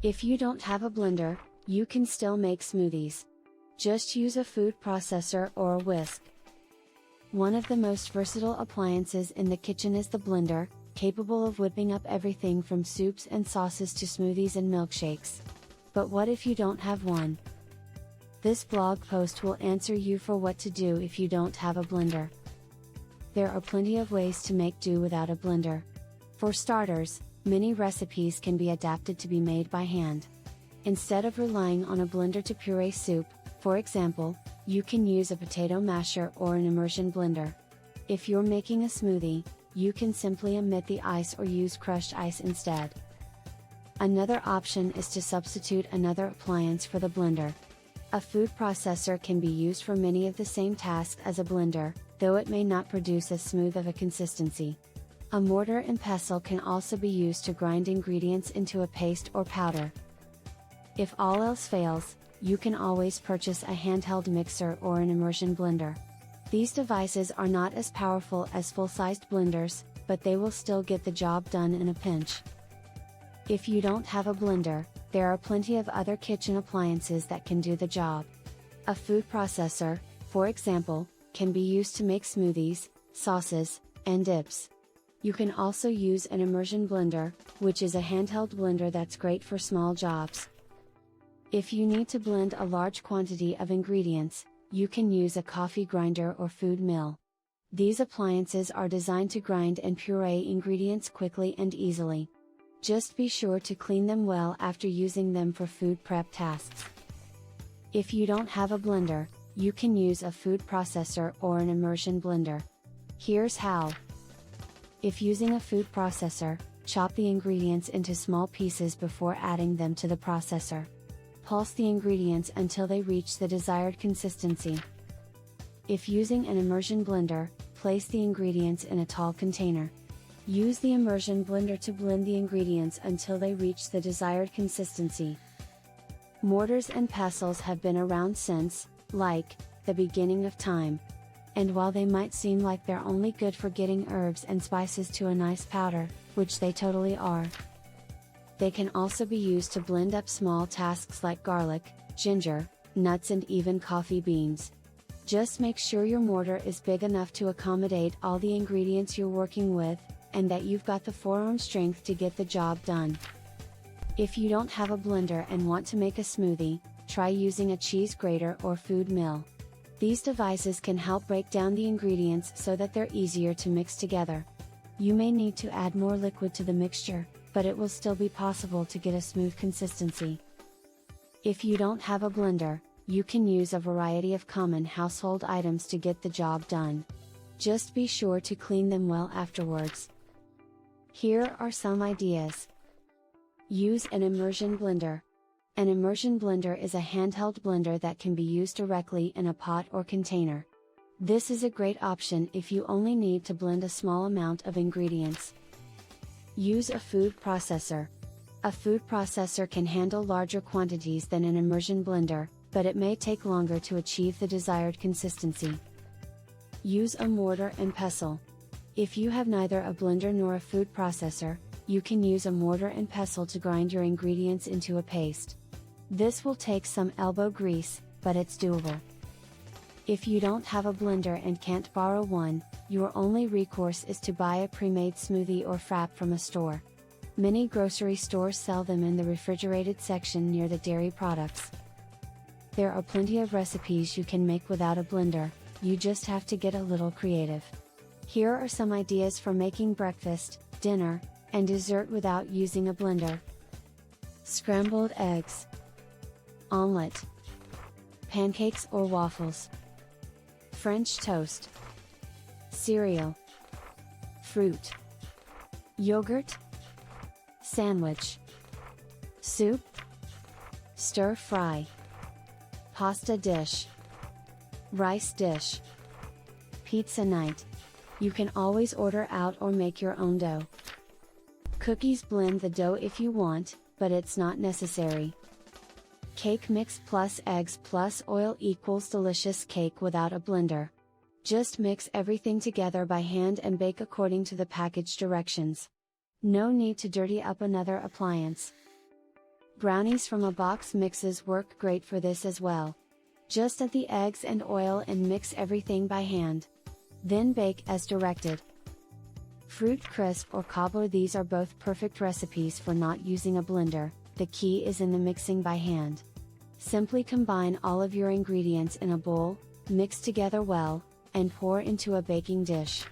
If you don't have a blender, you can still make smoothies. Just use a food processor or a whisk. One of the most versatile appliances in the kitchen is the blender, capable of whipping up everything from soups and sauces to smoothies and milkshakes. But what if you don't have one? This blog post will answer you for what to do if you don't have a blender. There are plenty of ways to make do without a blender. For starters, many recipes can be adapted to be made by hand. Instead of relying on a blender to puree soup, for example, you can use a potato masher or an immersion blender. If you're making a smoothie, you can simply omit the ice or use crushed ice instead. Another option is to substitute another appliance for the blender. A food processor can be used for many of the same tasks as a blender, though it may not produce as smooth of a consistency. A mortar and pestle can also be used to grind ingredients into a paste or powder. If all else fails, you can always purchase a handheld mixer or an immersion blender. These devices are not as powerful as full-sized blenders, but they will still get the job done in a pinch. If you don't have a blender, there are plenty of other kitchen appliances that can do the job. A food processor, for example, can be used to make smoothies, sauces, and dips. You can also use an immersion blender, which is a handheld blender that's great for small jobs. If you need to blend a large quantity of ingredients, you can use a coffee grinder or food mill. These appliances are designed to grind and puree ingredients quickly and easily. Just be sure to clean them well after using them for food prep tasks. If you don't have a blender, you can use a food processor or an immersion blender. Here's how. If using a food processor, chop the ingredients into small pieces before adding them to the processor. Pulse the ingredients until they reach the desired consistency. If using an immersion blender, place the ingredients in a tall container. Use the immersion blender to blend the ingredients until they reach the desired consistency. Mortars and pestles have been around since, like, the beginning of time. And while they might seem like they're only good for getting herbs and spices to a nice powder, which they totally are, they can also be used to blend up small tasks like garlic, ginger, nuts and even coffee beans. Just make sure your mortar is big enough to accommodate all the ingredients you're working with, and that you've got the forearm strength to get the job done. If you don't have a blender and want to make a smoothie, try using a cheese grater or food mill. These devices can help break down the ingredients so that they're easier to mix together. You may need to add more liquid to the mixture, but it will still be possible to get a smooth consistency. If you don't have a blender, you can use a variety of common household items to get the job done. Just be sure to clean them well afterwards. Here are some ideas. Use an immersion blender. An immersion blender is a handheld blender that can be used directly in a pot or container. This is a great option if you only need to blend a small amount of ingredients. Use a food processor. A food processor can handle larger quantities than an immersion blender, but it may take longer to achieve the desired consistency. Use a mortar and pestle. If you have neither a blender nor a food processor, you can use a mortar and pestle to grind your ingredients into a paste. This will take some elbow grease, but it's doable. If you don't have a blender and can't borrow one, your only recourse is to buy a pre-made smoothie or frap from a store. Many grocery stores sell them in the refrigerated section near the dairy products. There are plenty of recipes you can make without a blender, you just have to get a little creative. Here are some ideas for making breakfast, dinner, and dessert without using a blender. Scrambled eggs, omelette, pancakes or waffles, French toast, cereal, fruit, yogurt, sandwich, soup, stir fry, pasta dish, rice dish, pizza night. You can always order out or make your own dough. Cookies, blend the dough if you want, but it's not necessary. Cake mix plus eggs plus oil equals delicious cake without a blender. Just mix everything together by hand and bake according to the package directions. No need to dirty up another appliance. Brownies from a box mixes work great for this as well. Just add the eggs and oil and mix everything by hand. Then bake as directed. Fruit crisp or cobbler, these are both perfect recipes for not using a blender. The key is in the mixing by hand. Simply combine all of your ingredients in a bowl, mix together well, and pour into a baking dish.